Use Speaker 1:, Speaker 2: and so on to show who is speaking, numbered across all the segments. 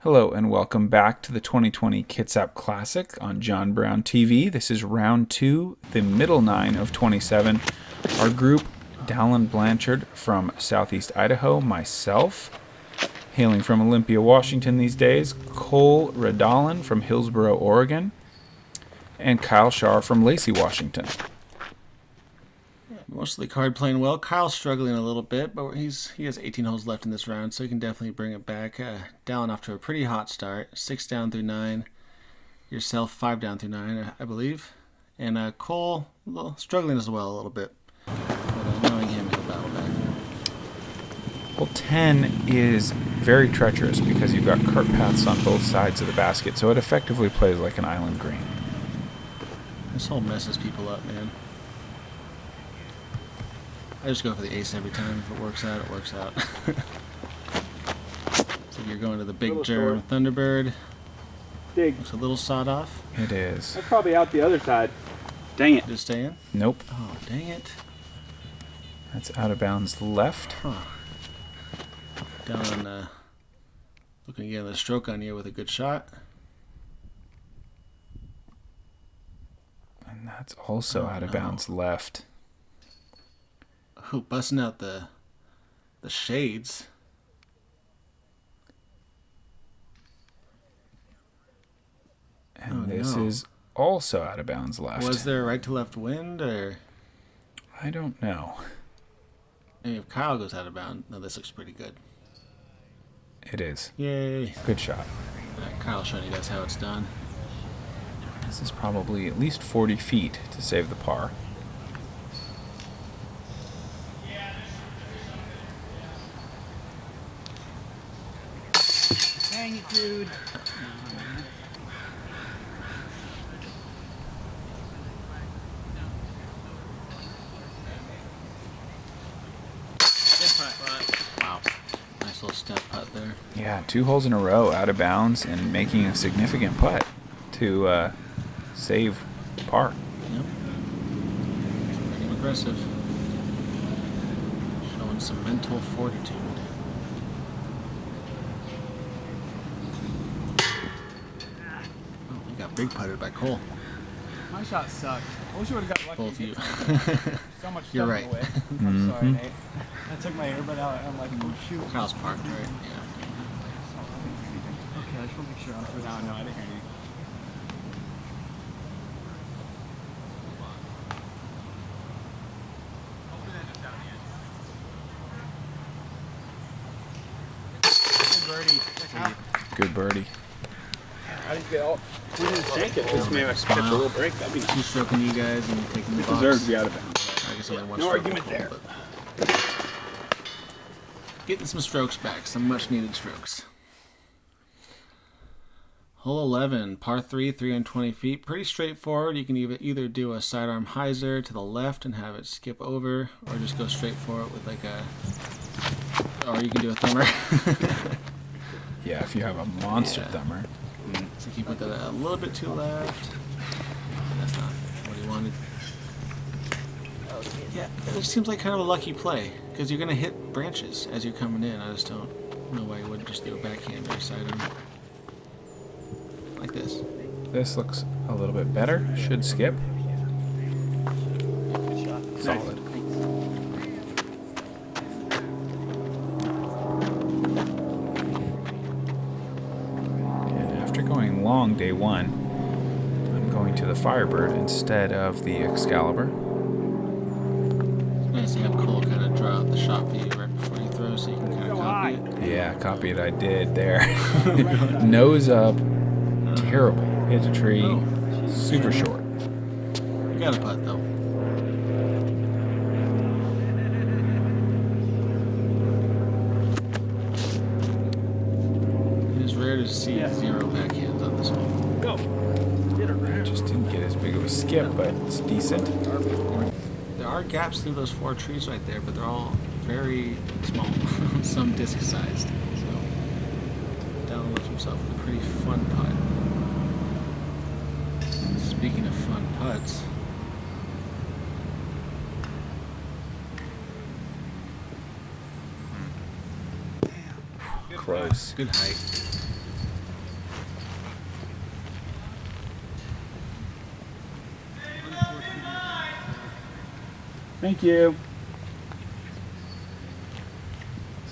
Speaker 1: Hello and welcome back to the 2020 Kitsap Classic on John Brown TV. This is round 2, the middle 9 of 27. Our group, Dallin Blanchard from Southeast Idaho, myself, hailing from Olympia, Washington these days, Cole Redalen from Hillsboro, Oregon, and Kyle Schaar from Lacey, Washington.
Speaker 2: Most of the card playing well. Kyle's struggling a little bit, but he has 18 holes left in this round, so he can definitely bring it back. Dallin off to a pretty hot start. 6 down through 9. Yourself 5 down through 9, I believe. And Cole struggling as well a little bit. But knowing him, he'll battle back.
Speaker 1: Hole 10 is very treacherous because you've got cart paths on both sides of the basket, so it effectively plays like an island green.
Speaker 2: This hole messes people up, man. I just go for the ace every time. If it works out, it works out. So you're going to the big germ Thunderbird.
Speaker 3: Dig.
Speaker 2: Looks a little sawed off.
Speaker 1: It is.
Speaker 3: That's probably out the other side. Dang it.
Speaker 2: Just staying?
Speaker 1: Nope.
Speaker 2: Oh, dang it.
Speaker 1: That's out of bounds left.
Speaker 2: Huh. Down, looking to get the stroke on you with a good shot.
Speaker 1: And that's also out of bounds left.
Speaker 2: Ooh, busting out the shades.
Speaker 1: And this is also out of bounds left.
Speaker 2: Was there a right to left wind, or?
Speaker 1: I don't know.
Speaker 2: I mean, if Kyle goes out of bounds, no, this looks pretty good.
Speaker 1: It is.
Speaker 2: Yay.
Speaker 1: Good shot.
Speaker 2: Kyle showing you guys how it's done.
Speaker 1: This is probably at least 40 feet to save the par.
Speaker 3: Dang it, dude.
Speaker 2: Wow. Nice little step putt there.
Speaker 1: Yeah, 2 holes in a row out of bounds and making a significant putt to save par.
Speaker 2: Yep. Pretty aggressive. Showing some mental fortitude. Oh, we got big putted by Cole.
Speaker 3: My shot sucked. I wish I would have got lucky.
Speaker 2: Both of you.
Speaker 3: So much
Speaker 2: You're
Speaker 3: stuff
Speaker 2: right.
Speaker 3: in the way. I'm sorry, Nate. I took my earbud out and I'm like, oh shoot.
Speaker 2: Kyle's parked, right? Yeah.
Speaker 3: Okay, I just want to make sure I'm through that. No, I didn't hear you. Good birdie.
Speaker 1: Good birdie.
Speaker 3: I didn't get all. We didn't shank it. Just maybe I catch a little break. That'd be nice.
Speaker 2: Two stroking you guys and taking the box.
Speaker 3: Deserves to be out of bounds.
Speaker 2: I guess only one
Speaker 3: No
Speaker 2: stroke
Speaker 3: argument
Speaker 2: for Cole,
Speaker 3: there.
Speaker 2: but getting some strokes back, some much needed strokes. Hole 11, par 3, 320 feet. Pretty straightforward. You can either do a sidearm hyzer to the left and have it skip over, or just go straight for it with like a, or you can do a thumber.
Speaker 1: Yeah, if you have a monster thumber.
Speaker 2: So keep it a little bit to left. That's not what he wanted. Yeah, it just seems like kind of a lucky play because you're going to hit branches as you're coming in. I just don't know why you wouldn't just do a backhand or a sidearm. Like this.
Speaker 1: This looks a little bit better. Should skip. Solid. And after going long day 1, I'm going to the Firebird instead of the Excalibur.
Speaker 2: It's nice to have Cole kind of draw out the shot for you right before you throw so you can kind of copy it.
Speaker 1: Yeah, copy it I did there. Nose up. Terrible. Hit a tree. Super short.
Speaker 2: You got a putt though. It is rare to see 0 backhands on this one.
Speaker 3: Go. Get around.
Speaker 1: Just didn't get as big of a skip, but it's decent.
Speaker 2: There are gaps through those 4 trees right there, but they're all very small. Some disc sized. So Dallin left himself with a pretty fun putt. Speaking of fun putts,
Speaker 1: Close.
Speaker 2: good height.
Speaker 3: Thank you.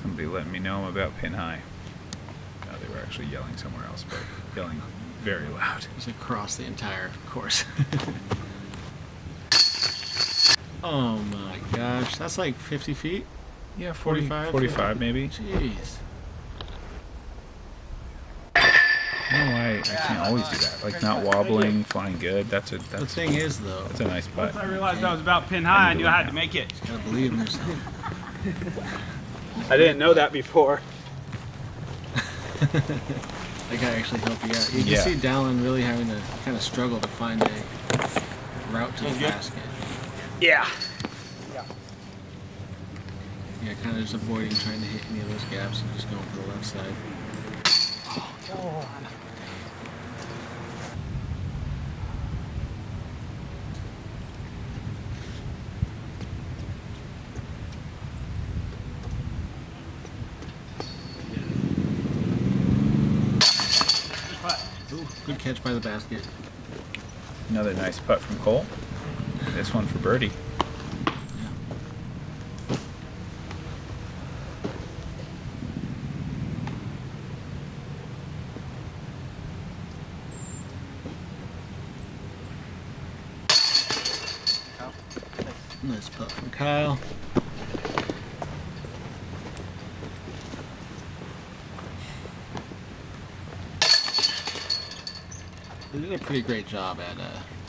Speaker 1: Somebody let me know about pin high. No, they were actually yelling somewhere else, but yelling very loud.
Speaker 2: It's across the entire course. Oh my gosh, that's like 50 feet?
Speaker 1: Yeah,
Speaker 2: 45?
Speaker 1: 45 maybe.
Speaker 2: Jeez.
Speaker 1: I don't know why I can't always do that. Like not wobbling, flying good.
Speaker 2: The
Speaker 1: That's
Speaker 2: thing is, though,
Speaker 1: a nice putt.
Speaker 3: Once I realized I was about pin high, I knew I had to make it.
Speaker 2: you gotta believe in yourself.
Speaker 3: I didn't know that before.
Speaker 2: That guy actually helped you out. You can
Speaker 1: Yeah.
Speaker 2: see Dallin really having to kind of struggle to find a route to the basket.
Speaker 3: Yeah.
Speaker 2: Yeah, kind of just avoiding trying to hit any of those gaps and just going for the left side. Ooh, good catch by the basket.
Speaker 1: Another nice putt from Cole. This one for birdie.
Speaker 2: Nice putt from Kyle. They did a pretty great job at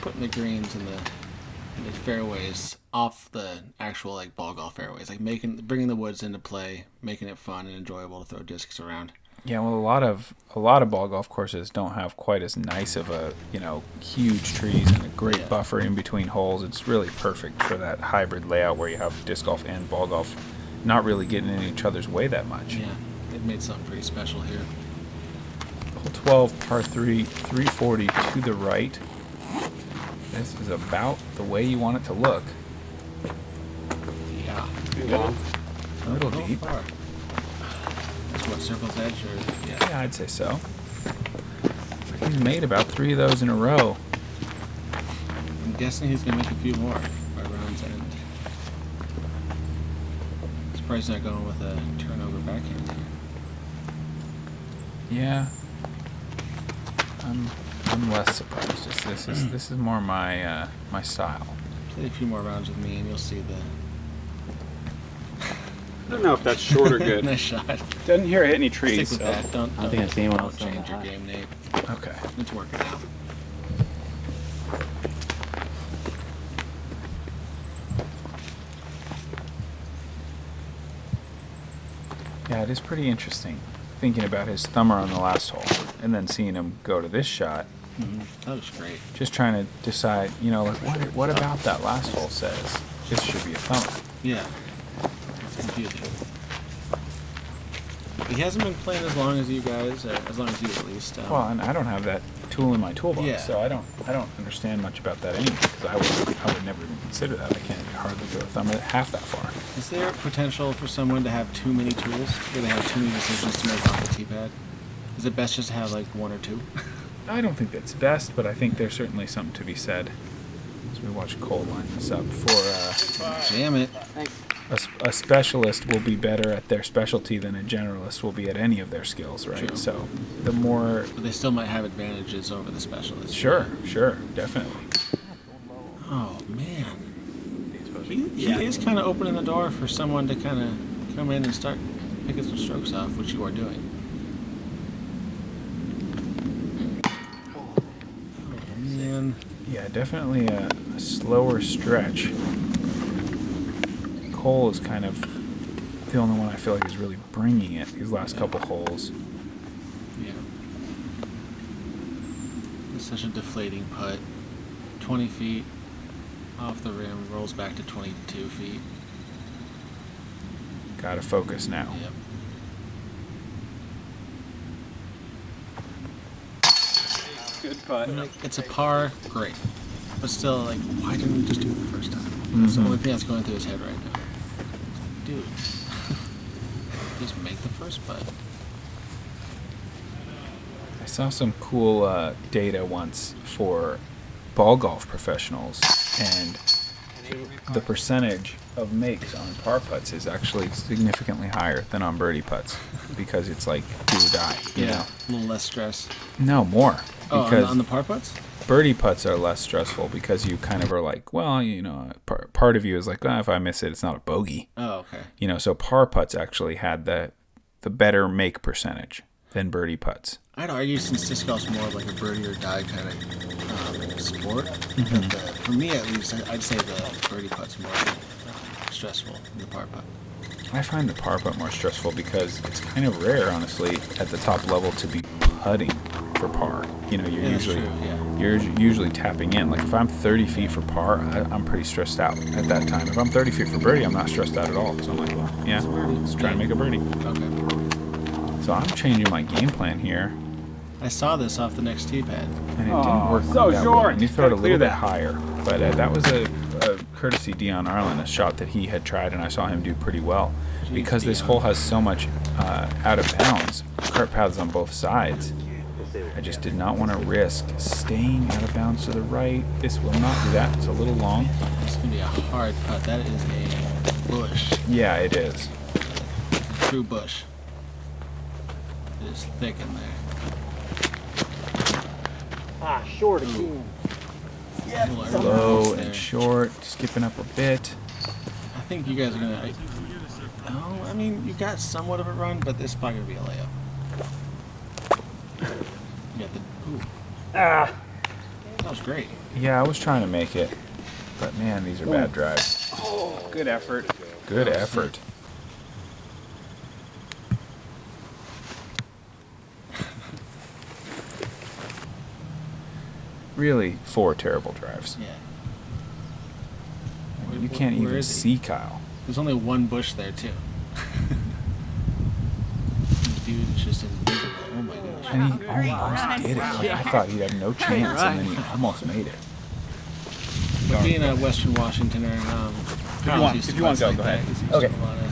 Speaker 2: putting the greens in the fairways off the actual like ball golf fairways, like bringing the woods into play, making it fun and enjoyable to throw discs around.
Speaker 1: Yeah, well, a lot of ball golf courses don't have quite as nice of a huge trees and a great buffer in between holes. It's really perfect for that hybrid layout where you have disc golf and ball golf not really getting in each other's way that much.
Speaker 2: Yeah, they've made something pretty special here.
Speaker 1: Hole 12, par 3, 340 to the right. This is about the way you want it to look.
Speaker 2: Yeah,
Speaker 1: A little deep.
Speaker 2: Far. That's what, circle's edge or
Speaker 1: Yeah, I'd say so. He's made about 3 of those in a row.
Speaker 2: I'm guessing he's gonna make a few more by round's end. Surprised he's not going with a turnover backhand.
Speaker 1: Yeah. I'm less surprised. This is more my my style.
Speaker 2: Play a few more rounds with me and you'll see the
Speaker 3: I don't know if that's short or good.
Speaker 2: nice shot.
Speaker 3: Doesn't hear it hit any
Speaker 2: Stick
Speaker 3: trees.
Speaker 2: with
Speaker 3: So.
Speaker 2: that. Don't
Speaker 4: think I've seen one
Speaker 2: don't
Speaker 4: else on
Speaker 2: change your
Speaker 4: that.
Speaker 2: game, Nate.
Speaker 1: Okay.
Speaker 2: It's working out.
Speaker 1: Yeah, it is pretty interesting thinking about his thumber on the last hole and then seeing him go to this shot.
Speaker 2: That was great.
Speaker 1: Just trying to decide, like what about that last hole says this should be a thumber.
Speaker 2: Yeah. It's confusing. He hasn't been playing as long as you guys, as long as you at least.
Speaker 1: Well, and I don't have that tool in my toolbox,
Speaker 2: Yeah.
Speaker 1: so I don't understand much about that anyway. Because I would never even consider that. I can't hardly go a thumber half that far.
Speaker 2: Is there potential for someone to have too many tools? Where they have too many decisions to make off the tee pad? Is it best just to have like one or two?
Speaker 1: I don't think that's best, but I think there's certainly something to be said. As we watch Cole line this up for
Speaker 2: Jam it.
Speaker 1: a specialist will be better at their specialty than a generalist will be at any of their skills, right?
Speaker 2: True.
Speaker 1: So the more
Speaker 2: But they still might have advantages over the specialists.
Speaker 1: sure, definitely.
Speaker 2: Oh man. He is kind of opening the door for someone to kind of come in and start picking some strokes off, which you are doing. Oh man.
Speaker 1: Yeah, definitely a slower stretch. Cole is kind of the only one I feel like is really bringing it these last couple holes.
Speaker 2: Yeah. It's such a deflating putt. 20 feet off the rim, rolls back to 22 feet.
Speaker 1: Gotta focus now.
Speaker 2: Yep.
Speaker 3: Good putt.
Speaker 2: Like, it's a par, great. But still, like, why didn't we just do it the first time? That's the only thing that's going through his head right now. Dude. Just make the first putt.
Speaker 1: I saw some cool data once for ball golf professionals, and the percentage of makes on par putts is actually significantly higher than on birdie putts because it's like do or die. You know?
Speaker 2: A little less stress.
Speaker 1: No, more.
Speaker 2: Oh,
Speaker 1: Because
Speaker 2: on the par putts?
Speaker 1: birdie putts are less stressful because you kind of are like, well, you know, part of you is like, if I miss it, it's not a bogey.
Speaker 2: Oh, okay.
Speaker 1: You know, so par putts actually had the better make percentage than birdie putts.
Speaker 2: I'd argue since disc golf's more like a birdie or die kind of sport, but for me at least, I'd say the birdie putt's more stressful than the par putt.
Speaker 1: I find the par putt more stressful because it's kind of rare, honestly, at the top level to be putting for par. You know, you're usually tapping in. Like if I'm 30 feet for par, I'm pretty stressed out at that time. If I'm 30 feet for birdie, I'm not stressed out at all. So I'm like, well, yeah, let's try to make a birdie.
Speaker 2: Okay.
Speaker 1: So I'm changing my game plan here.
Speaker 2: I saw this off the next tee pad.
Speaker 1: And it didn't work
Speaker 3: so
Speaker 1: that
Speaker 3: short.
Speaker 1: well. I need to throw it a
Speaker 3: Gotta
Speaker 1: little
Speaker 3: clear
Speaker 1: bit
Speaker 3: that.
Speaker 1: higher. But that was a courtesy Dion Arlen, a shot that he had tried, and I saw him do pretty well. Because this
Speaker 2: Dion.
Speaker 1: hole has so much out of bounds, cart paths on both sides, I just did not want to risk staying out of bounds to the right. This will not do that. It's a little long.
Speaker 2: It's going to be a hard putt. That is a bush.
Speaker 1: Yeah, it is.
Speaker 2: True bush. It is thick in there.
Speaker 3: Short again.
Speaker 1: Low and short, skipping up a bit.
Speaker 2: I think you guys are going to... No, I mean, you got somewhat of a run, but this is probably going to be a layup. You got the... Ooh, that was great.
Speaker 1: Yeah, I was trying to make it. But man, these are bad drives.
Speaker 3: Good effort.
Speaker 1: Good effort. Really, 4 terrible drives.
Speaker 2: Yeah.
Speaker 1: I mean, you can't
Speaker 2: Where
Speaker 1: even
Speaker 2: is he?
Speaker 1: see Kyle.
Speaker 2: There's only one bush there, too. Dude, it's just invisible. Oh my gosh.
Speaker 1: And he almost did it. Like, I thought he'd have no chance, and then he almost made it.
Speaker 2: But being a Western Washingtoner,
Speaker 3: If you want to go ahead.
Speaker 2: Okay. A lot of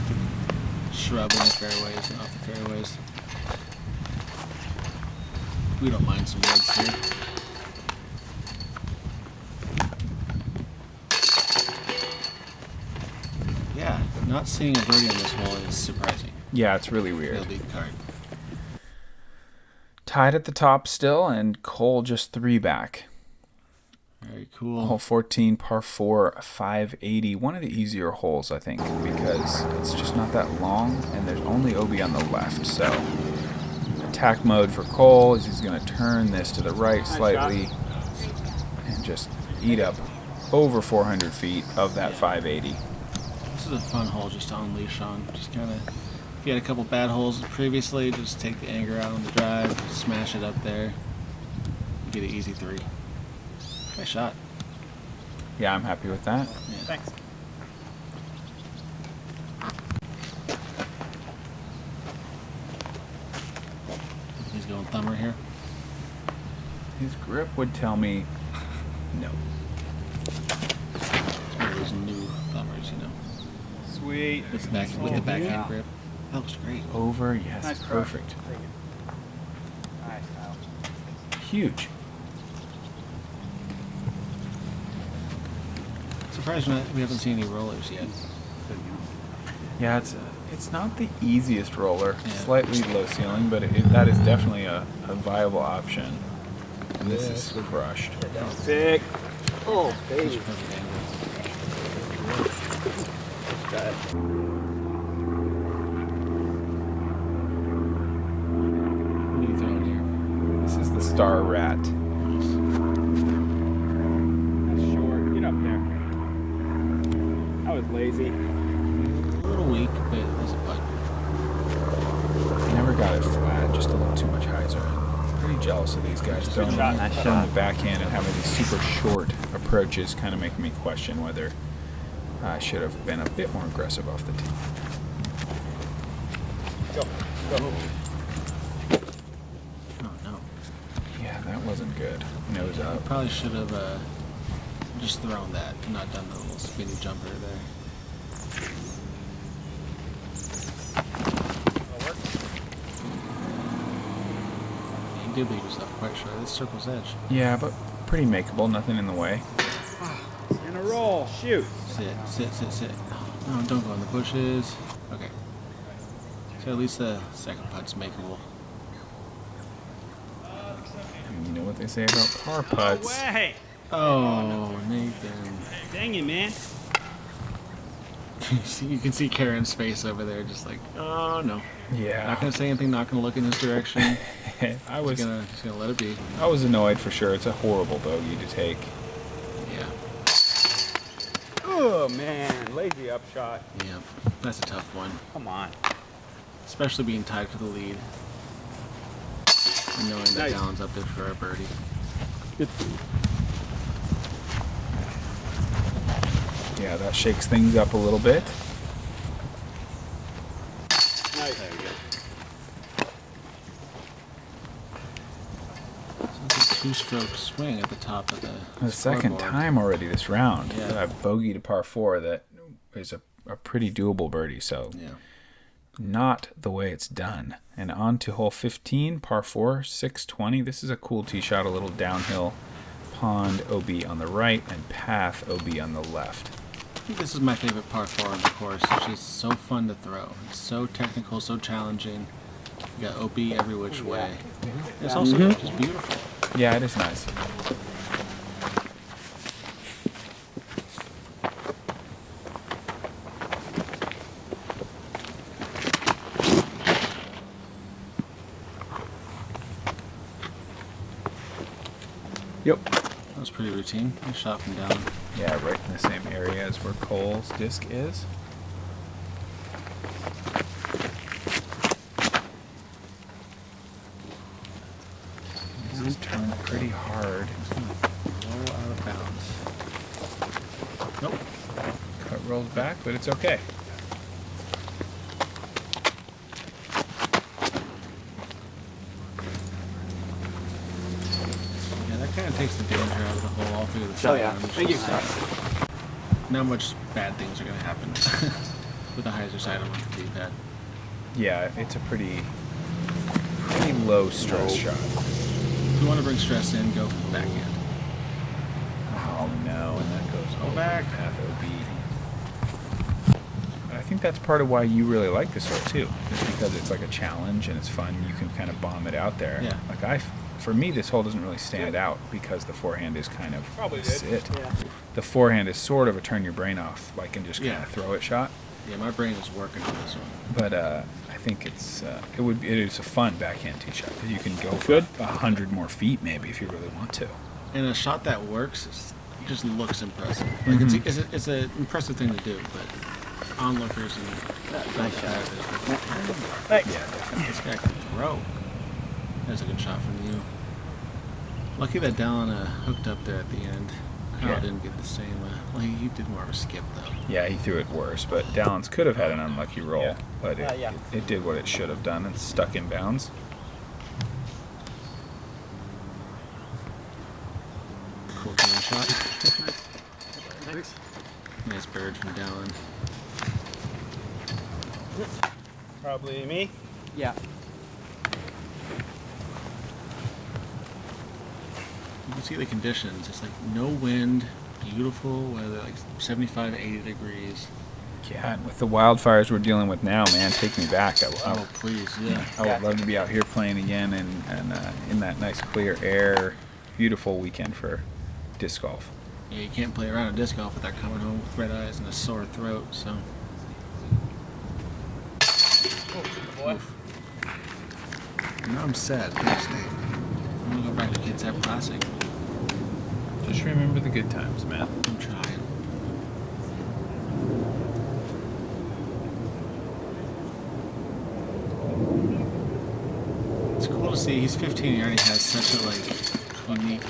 Speaker 2: shrub in the fairways and off the fairways. We don't mind some woods here. Yeah, not seeing a birdie on this hole is surprising.
Speaker 1: Yeah, it's really weird.
Speaker 2: Real lead card.
Speaker 1: Tied at the top still, and Cole just 3 back.
Speaker 2: Very cool.
Speaker 1: Hole 14, par 4, 580. One of the easier holes, I think, because it's just not that long, and there's only OB on the left. So, attack mode for Cole is he's going to turn this to the right slightly and just eat up over 400 feet of that 580.
Speaker 2: This is a fun hole just to unleash on. Just kind of, if you had a couple bad holes previously, just take the anger out on the drive, smash it up there, get an easy 3. Nice shot.
Speaker 1: Yeah, I'm happy with that.
Speaker 2: Yeah.
Speaker 3: Thanks.
Speaker 2: He's going thumber here.
Speaker 1: His grip would tell me no.
Speaker 2: It's one of those new thumbers, you know,
Speaker 3: Sweet.
Speaker 2: with the backhand grip. That looks great.
Speaker 1: Over, yes,
Speaker 3: Nice crush.
Speaker 1: perfect.
Speaker 3: Nice, Kyle.
Speaker 1: Huge.
Speaker 2: Surprised we haven't seen any rollers yet.
Speaker 1: Yeah, it's not the easiest roller.
Speaker 2: Yeah.
Speaker 1: Slightly low ceiling, but that is definitely a viable option. And this is crushed.
Speaker 3: Sick. Oh,
Speaker 2: That's
Speaker 3: baby.
Speaker 2: a perfect angle. What are you throwing here?
Speaker 1: This is the Star Rat.
Speaker 3: That's short. Get up there. I was lazy.
Speaker 2: A little weak, but there's a putt.
Speaker 1: Never got it flat, just a little too much hyzer. Pretty jealous of these guys throwing
Speaker 3: shot.
Speaker 1: the backhand and having these super short approaches, kind of making me question whether I should have been a bit more aggressive off the tee.
Speaker 3: Go. Go.
Speaker 2: Oh no.
Speaker 1: Yeah, that wasn't good. Nose
Speaker 2: I
Speaker 1: up.
Speaker 2: probably should have just thrown that and not done the little spinny jumper there. He did leave himself quite short. This circle's edge.
Speaker 1: Yeah, but pretty makeable. Nothing in the way.
Speaker 3: It's in gonna roll. Shoot.
Speaker 2: Sit. No, don't go in the bushes. Okay. So at least the second putt's makeable.
Speaker 1: You know what they say about par putts.
Speaker 3: Way.
Speaker 2: Oh, Nathan.
Speaker 3: Dang it, man.
Speaker 2: You can see Karen's face over there, just like, oh no.
Speaker 1: Yeah.
Speaker 2: Not gonna say anything. Not gonna look in his direction.
Speaker 1: I was
Speaker 2: Just gonna let it be.
Speaker 1: I was annoyed for sure. It's a horrible bogey to take.
Speaker 2: Yeah.
Speaker 3: Oh man, lazy upshot.
Speaker 2: Yeah. That's a tough one,
Speaker 3: Come on.
Speaker 2: especially being tied for the lead. And knowing that
Speaker 3: Nice.
Speaker 2: Dallin's up there for a birdie.
Speaker 3: Good.
Speaker 1: Yeah, that shakes things up a little bit.
Speaker 3: Nice.
Speaker 2: There we go. So it's a two-stroke swing at the top of
Speaker 1: The second
Speaker 2: scoreboard.
Speaker 1: time already this round.
Speaker 2: Yeah.
Speaker 1: I've bogeyed a par 4 that is a pretty doable birdie. So
Speaker 2: Yeah.
Speaker 1: not the way it's done. And on to hole 15, par 4, 620. This is a cool tee shot, a little downhill pond OB on the right and path OB on the left.
Speaker 2: I think this is my favorite par 4 on the course. It's just so fun to throw. It's so technical, so challenging. You got OB every which way. It's also just beautiful.
Speaker 1: Yeah, it is nice. Yep.
Speaker 2: That was pretty routine. Nice shot from Dallin.
Speaker 1: Yeah, right in the same area as where Cole's disc is. This is turned pretty hard.
Speaker 2: Low out of bounds. Nope.
Speaker 1: Cut rolls back, but it's okay.
Speaker 2: Yeah, that kind of takes the danger out of the hole all through the
Speaker 3: Oh, yeah.
Speaker 2: round.
Speaker 3: Thank you.
Speaker 2: Not much bad things are going to happen with the hyzer side on the tee pad.
Speaker 1: Yeah, it's a pretty low stress shot.
Speaker 2: If you want to bring stress in, go for the backhand.
Speaker 1: Oh no, and that goes over
Speaker 2: back.
Speaker 1: path OB. I think that's part of why you really like this hole too, is because it's like a challenge and it's fun. You can kind of bomb it out there.
Speaker 2: Yeah.
Speaker 1: Like for me, this hole doesn't really stand out because the forehand is kind of
Speaker 3: Probably
Speaker 1: a
Speaker 3: did.
Speaker 1: sit.
Speaker 3: Yeah.
Speaker 1: The forehand is sort of a turn your brain off, like and just kind
Speaker 2: Yeah.
Speaker 1: of throw it shot.
Speaker 2: Yeah, my brain is working on this one.
Speaker 1: But I think it is a fun backhand tee shot because you can go for
Speaker 3: Good.
Speaker 1: 100 more feet maybe if you really want to.
Speaker 2: And a shot that works just looks impressive. Like it's an impressive thing to do, but onlookers and
Speaker 3: Nice shot.
Speaker 1: Yeah, definitely.
Speaker 2: This guy can throw. That's a good shot from you. Lucky that Dallin hooked up there at the end. Kyle
Speaker 1: Yeah.
Speaker 2: didn't get the same. Well, he did more of a skip though.
Speaker 1: Yeah, he threw it worse, but Dallin's could have had an unlucky roll,
Speaker 3: Yeah.
Speaker 1: but
Speaker 3: Yeah.
Speaker 1: it did what it should have done and stuck in bounds.
Speaker 2: Cool camera shot.
Speaker 3: Thanks.
Speaker 2: Nice bird from Dallin.
Speaker 3: Probably me.
Speaker 4: Yeah.
Speaker 2: You can see the conditions. It's like no wind, beautiful weather, like 75, 80 degrees.
Speaker 1: Yeah, and with the wildfires we're dealing with now, man, take me back.
Speaker 2: Oh, please, yeah.
Speaker 1: I would love to be out here playing again and in that nice clear air. Beautiful weekend for disc golf.
Speaker 2: Yeah, you can't play around in disc golf without coming home with red eyes and a sore throat, so.
Speaker 3: Boy.
Speaker 2: Oof. Now I'm sad, seriously. I'm gonna go back to Kitsap Classic.
Speaker 1: Just remember the good times, man.
Speaker 2: I'm trying. It's cool to see. He's 15. He already has such a unique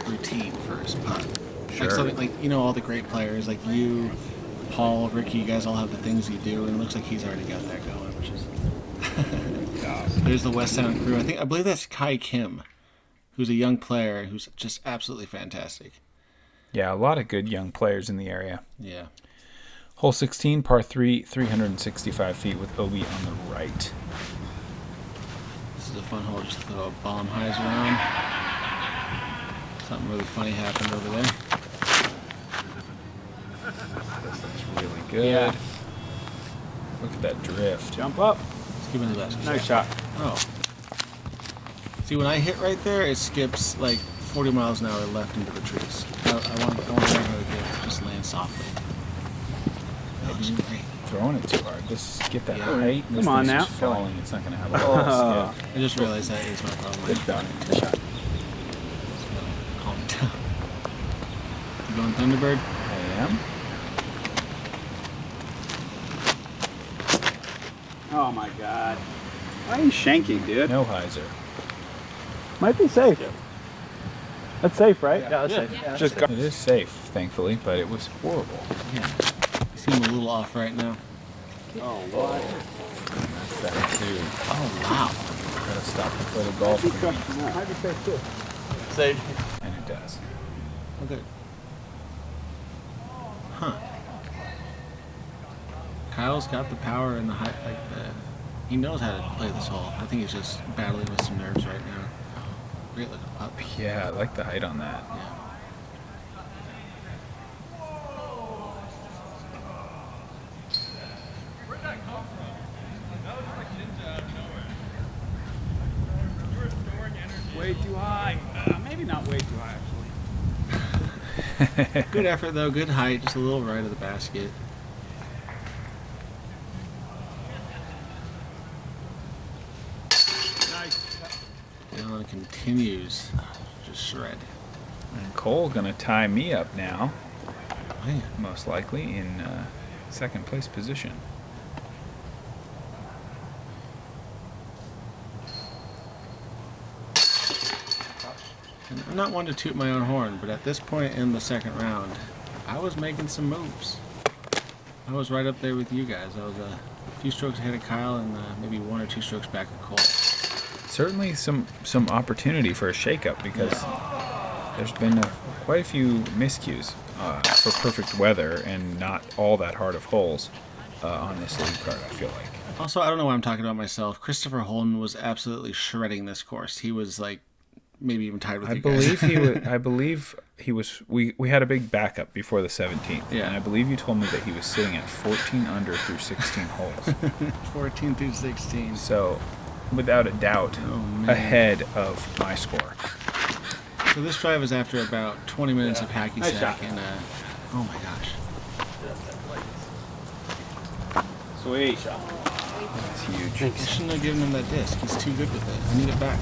Speaker 2: routine for his putt.
Speaker 1: Sure.
Speaker 2: Like something like all the great players like you, Paul, Ricky. You guys all have the things you do, and it looks like he's already got that going, which is. There's the West Sound crew. I believe that's Kai Kim, who's a young player who's just absolutely fantastic.
Speaker 1: Yeah, a lot of good young players in the area.
Speaker 2: Yeah.
Speaker 1: Hole 16, par 3, 365 feet with OB on the right.
Speaker 2: This is a fun hole just to throw a bomb highs around. Something really funny happened over there.
Speaker 1: good.
Speaker 3: Yeah.
Speaker 1: Look at that drift.
Speaker 3: Jump up.
Speaker 2: Let's give it the best.
Speaker 3: Nice shot.
Speaker 2: Oh. See, when I hit right there, it skips like 40 miles an hour left into the trees. I want to learn how to just land softly. That was great.
Speaker 1: Throwing it too hard. Get that
Speaker 2: Yeah.
Speaker 1: height.
Speaker 3: Come
Speaker 1: This
Speaker 3: on
Speaker 1: thing's
Speaker 3: now.
Speaker 1: just falling. It's not going to have a lot of skip.
Speaker 2: I just realized that is my problem.
Speaker 1: Good done. Good shot.
Speaker 2: Calm it down. You going Thunderbird?
Speaker 1: I am.
Speaker 3: Oh my god. Why are you shanking, dude?
Speaker 1: No hyzer.
Speaker 3: Might be safe. That's safe, right?
Speaker 4: Yeah, that's safe. Yeah,
Speaker 3: Just
Speaker 1: It is safe, thankfully, but it was horrible.
Speaker 2: Yeah. You seem a little off right now.
Speaker 3: Oh, what?
Speaker 1: That's that too.
Speaker 2: Oh, wow.
Speaker 1: Gotta stop before the golf green.
Speaker 3: Might be safe too.
Speaker 4: safe.
Speaker 1: And it does.
Speaker 2: Okay. Huh. Kyle's got the power and the height, he knows how to play this hole. I think he's just battling with some nerves right now. Oh, great looking putt.
Speaker 1: Yeah, I like the height on that.
Speaker 2: Yeah.
Speaker 3: Way too high. Maybe not way too high, actually.
Speaker 2: Good effort though, good height, just a little right of the basket.
Speaker 3: Nice.
Speaker 2: Dallin continues to just shred.
Speaker 1: And Cole gonna tie me up now,
Speaker 2: Man.
Speaker 1: most likely in second place position.
Speaker 2: And I'm not one to toot my own horn, but at this point in the second round, I was making some moves. I was right up there with you guys. I was a few strokes ahead of Kyle and maybe 1 or 2 strokes back of Cole.
Speaker 1: Certainly some opportunity for a shakeup because there's been quite a few miscues for perfect weather and not all that hard of holes on this lead card, I feel like.
Speaker 2: Also, I don't know why I'm talking about myself. Christopher Holden was absolutely shredding this course. He was like maybe even tied with you guys.
Speaker 1: I believe he was. We had a big backup before the 17th,
Speaker 2: Yeah.
Speaker 1: and I believe you told me that he was sitting at 14 under through 16 holes.
Speaker 2: 14 through 16.
Speaker 1: So, without a doubt,
Speaker 2: Oh, man.
Speaker 1: ahead of my score.
Speaker 2: So this drive is after about 20 minutes of hacky
Speaker 3: Nice
Speaker 2: sack
Speaker 3: shot.
Speaker 2: and oh my gosh.
Speaker 3: Sweet.
Speaker 1: That's huge.
Speaker 2: I shouldn't have given him that disc. He's too good with it. I need it back.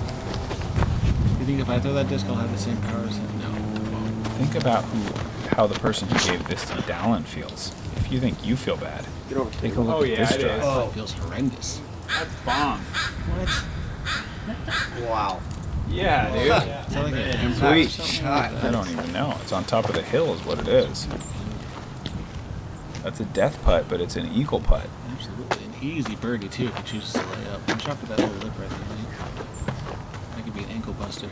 Speaker 2: You think if I throw that disc, I'll have the same power as him? No. Won't.
Speaker 1: Think about how the person who gave this to Dallin feels. If you think you feel bad,
Speaker 3: Get over
Speaker 1: take a look
Speaker 3: Oh,
Speaker 1: at
Speaker 3: yeah,
Speaker 1: this
Speaker 3: it
Speaker 1: drive.
Speaker 3: is.
Speaker 2: Oh, it feels horrendous.
Speaker 3: That's bomb.
Speaker 2: What?
Speaker 4: Wow.
Speaker 3: Yeah, dude.
Speaker 2: Is that like an improv or
Speaker 4: Sweet
Speaker 2: something?
Speaker 4: shot.
Speaker 1: I don't even know. It's on top of the hill is what it is. That's a death putt, but it's an eagle putt.
Speaker 2: Absolutely. An easy birdie, too, if he chooses to lay up. Watch out for that little lip right there, right? That could be an ankle buster.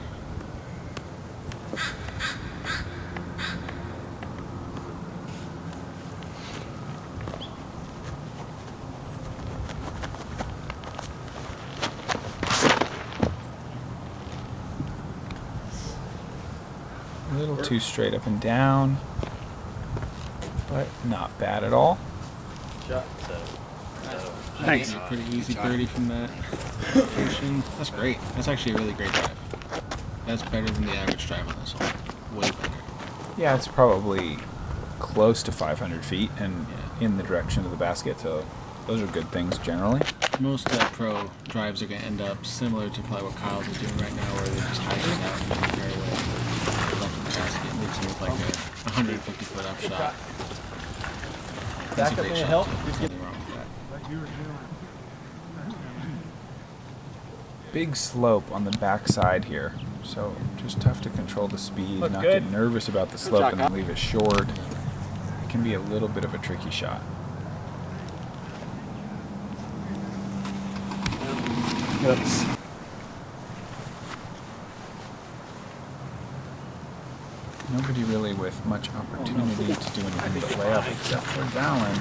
Speaker 1: A little too straight up and down, but not bad at all.
Speaker 3: Thanks.
Speaker 2: Pretty easy birdie from that location. That's great. That's actually a really great drive. That's better than the average drive on this hole. Way better.
Speaker 1: Yeah, it's probably close to 500 feet and in the direction of the basket, so those are good things generally.
Speaker 2: Most pro drives are going to end up similar to probably what Kyle's is doing right now, where they're just hiking out into the fairway, left of the basket, and leaves them with like a 150-foot up shot. That's a great shot, too. There's nothing wrong with that.
Speaker 1: Big slope on the backside here, so just tough to control the speed,
Speaker 3: Look
Speaker 1: not
Speaker 3: good.
Speaker 1: get nervous about the slope and then leave it short. It can be a little bit of a tricky shot.
Speaker 3: Oops.
Speaker 1: Nobody really with much opportunity to do anything but lay up except for Dallin,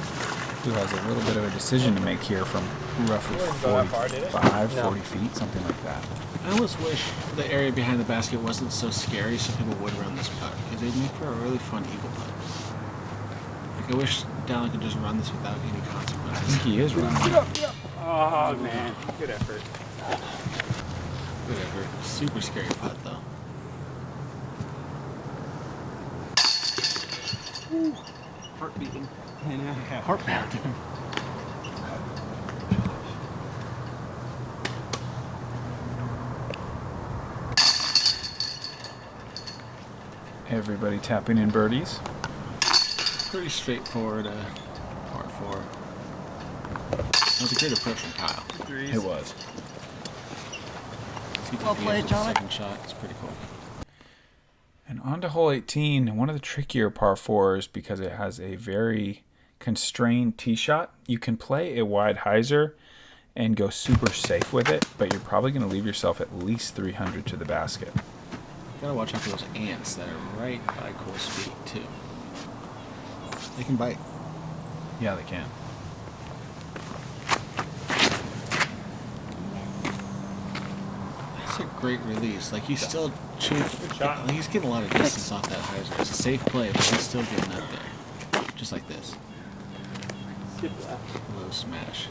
Speaker 1: who has a little bit of a decision to make here from roughly 45, 40 feet, something like that.
Speaker 2: I almost wish the area behind the basket wasn't so scary so people would run this putt, because it'd make for a really fun eagle putt. Like, I wish Dallin can just run this without any
Speaker 1: I
Speaker 2: consequences.
Speaker 1: think he is running.
Speaker 3: Oh, man. Good effort.
Speaker 2: Whatever. Super scary putt, though.
Speaker 3: Heart beating. Yeah, heart pounding.
Speaker 1: Everybody tapping in birdies.
Speaker 2: Pretty straightforward par 4. That was a great approach from Kyle.
Speaker 1: It was.
Speaker 2: See if
Speaker 5: Well
Speaker 2: he
Speaker 5: played,
Speaker 2: gets the
Speaker 5: John.
Speaker 2: second shot. It's pretty cool.
Speaker 1: And on to hole 18, one of the trickier par 4s because it has a very constrained tee shot. You can play a wide hyzer and go super safe with it, but you're probably going to leave yourself at least 300 to the basket.
Speaker 2: Gotta watch out for those ants that are right by course feet, too. They can bite.
Speaker 1: Yeah, they can.
Speaker 2: That's a great release. Like, he's still chewing.
Speaker 3: Good shot.
Speaker 2: Like, he's getting a lot of distance off that hyzer. It's a safe play, but he's still getting up there. Just like this.
Speaker 3: Skip that.
Speaker 2: Low smash.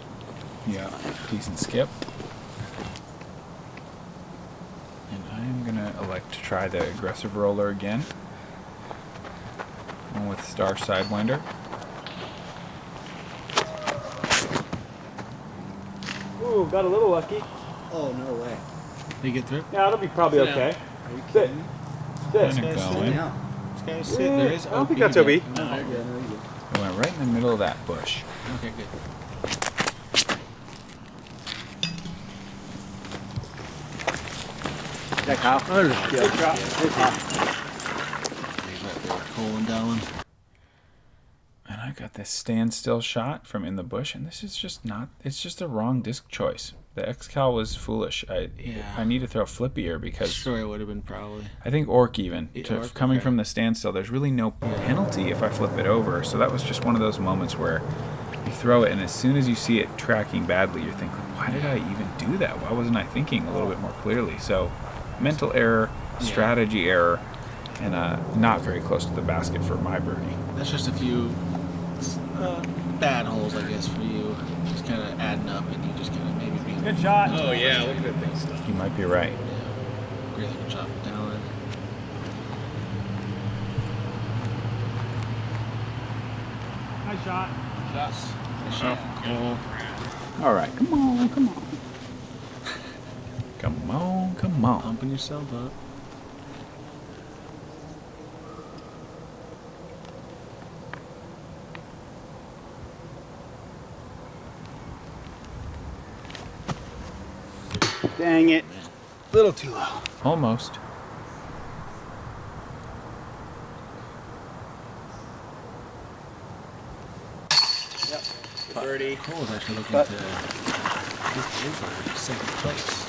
Speaker 1: Yeah, decent skip. And I am going to elect to try the aggressive roller again. One with star sidewinder.
Speaker 3: Ooh, got a little lucky.
Speaker 5: Oh, no way.
Speaker 2: Did he get through?
Speaker 3: Yeah, it'll be probably
Speaker 5: Sit
Speaker 3: okay.
Speaker 5: Are you
Speaker 3: Sit.
Speaker 5: kidding?
Speaker 3: Sit.
Speaker 1: Gonna go in.
Speaker 5: Yeah.
Speaker 2: This guy's sit. There is
Speaker 3: I don't think
Speaker 2: OB
Speaker 3: that's OB.
Speaker 2: there.
Speaker 5: No, yeah, no, you
Speaker 1: I went right in the middle of that bush.
Speaker 2: Okay, good.
Speaker 5: That Kyle?
Speaker 3: Good shot.
Speaker 2: He's right there with Cole and Dallin.
Speaker 1: And I got this standstill shot from in the bush, and this is just not, it's just a wrong disc choice. The X-Cal was foolish. I need to throw flippier because
Speaker 2: Sure, it would have been probably.
Speaker 1: I think Orc even,
Speaker 2: Yeah,
Speaker 1: to,
Speaker 2: Orc,
Speaker 1: coming
Speaker 2: okay.
Speaker 1: from the standstill, there's really no penalty if I flip it over. So that was just one of those moments where you throw it, and as soon as you see it tracking badly, you're thinking, why did I even do that? Why wasn't I thinking a little bit more clearly? So mental error, strategy error, and not very close to the basket for my birdie.
Speaker 2: That's just a few bad holes, I guess, for you. Just kind of adding up, and you just kind of maybe being.
Speaker 3: Good shot.
Speaker 2: Oh, yeah, look
Speaker 3: at that thing stuff.
Speaker 1: You might be right.
Speaker 2: Great looking shot from Dallin.
Speaker 3: Nice shot.
Speaker 2: Shots. Nice shot from Cole.
Speaker 1: All right, come on, come on. Come on, come on.
Speaker 2: Pumping yourself up.
Speaker 3: Dang it. Little too low.
Speaker 1: Almost.
Speaker 3: Birdie.
Speaker 2: Cole's actually looking to get over second place.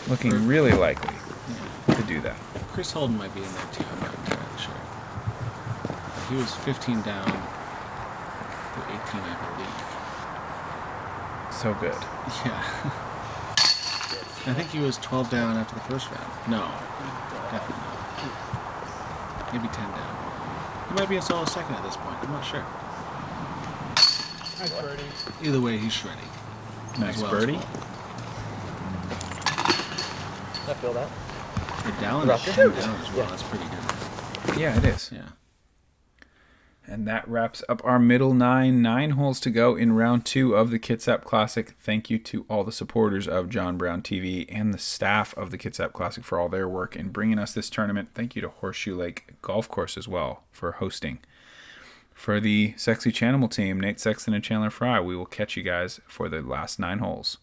Speaker 1: Looking really likely to do that.
Speaker 2: Chris Holden might be in there too. I'm not entirely sure. He was 15 down to 18, I
Speaker 1: So good.
Speaker 2: believe. Yeah. I think he was 12 down after the first round. No, definitely not. Maybe 10 down. He might be a solo second at this point. I'm not sure.
Speaker 3: Nice birdie.
Speaker 2: Either way, he's shredding.
Speaker 1: Nice
Speaker 2: As well
Speaker 1: birdie.
Speaker 2: as well.
Speaker 4: I feel that.
Speaker 2: For Dallin
Speaker 4: Rough.
Speaker 2: to 10 down as well. That's pretty good.
Speaker 1: Yeah, it is.
Speaker 2: Yeah.
Speaker 1: And that wraps up our middle nine. 9 holes to go in round 2 of the Kitsap Classic. Thank you to all the supporters of John Brown TV and the staff of the Kitsap Classic for all their work in bringing us this tournament. Thank you to Horseshoe Lake Golf Course as well for hosting. For the Sexy Chanimal team, Nate Sexton and Chandler Fry, we will catch you guys for the last 9 holes.